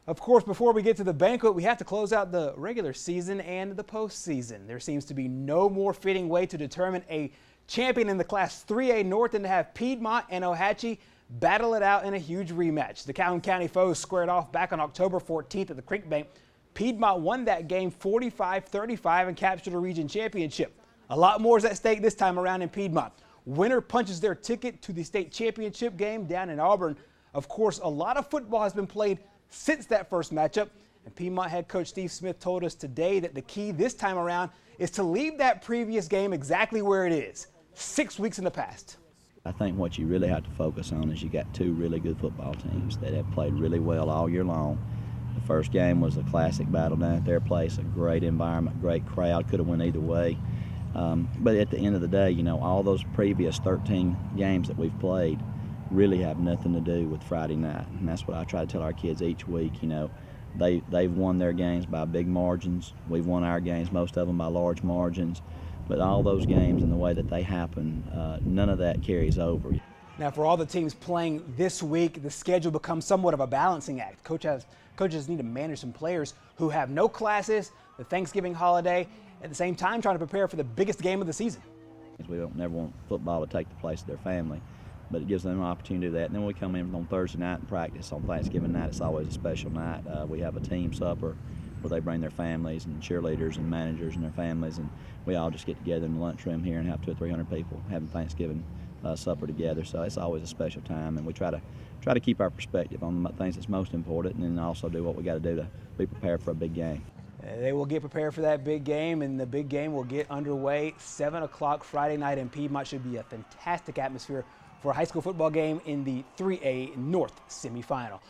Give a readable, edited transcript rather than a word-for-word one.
Of course, before we get to the banquet, we have to close out the regular season and the postseason. There seems to be no more fitting way to determine a champion in the Class 3A North than to have Piedmont and Ohatchee battle it out in a huge rematch. The Calhoun County foes squared off back on October 14th at the Creek Bank. Piedmont won that game 45-35 and captured a region championship. A lot more is at stake this time around in Piedmont. Winner punches their ticket to the state championship game down in Auburn. Of course, a lot of football has been played since that first matchup, and Piedmont head coach Steve Smith told us today that the key this time around is to leave that previous game exactly where it is, 6 weeks in the past. I think what you really have to focus on is you got two really good football teams that have played really well all year long. The first game was a classic battle down at their place, a great environment, great crowd, could have went either way. But at the end of the day, you know, all those previous 13 games that we've played really have nothing to do with Friday night, and that's what I try to tell our kids each week. You know, they've won their games by big margins. We've won our games, most of them by large margins, but all those games and the way that they happen, none of that carries over. Now, for all the teams playing this week, the schedule becomes somewhat of a balancing act. Coaches need to manage some players who have no classes, the Thanksgiving holiday, at the same time trying to prepare for the biggest game of the season. We don't never want football to take the place of their family, but it gives them an opportunity to do that. And then we come in on Thursday night and practice. On Thanksgiving night, it's always a special night. We have a team supper where they bring their families and cheerleaders and managers and their families, and we all just get together in the lunchroom here and have 200 or 300 people having Thanksgiving supper together. So it's always a special time, and we try to keep our perspective on the things that's most important, and then also do what we got to do to be prepared for a big game. They will get prepared for that big game, and the big game will get underway 7 o'clock Friday night in Piedmont. Should be a fantastic atmosphere for a high school football game in the 3A North semifinal.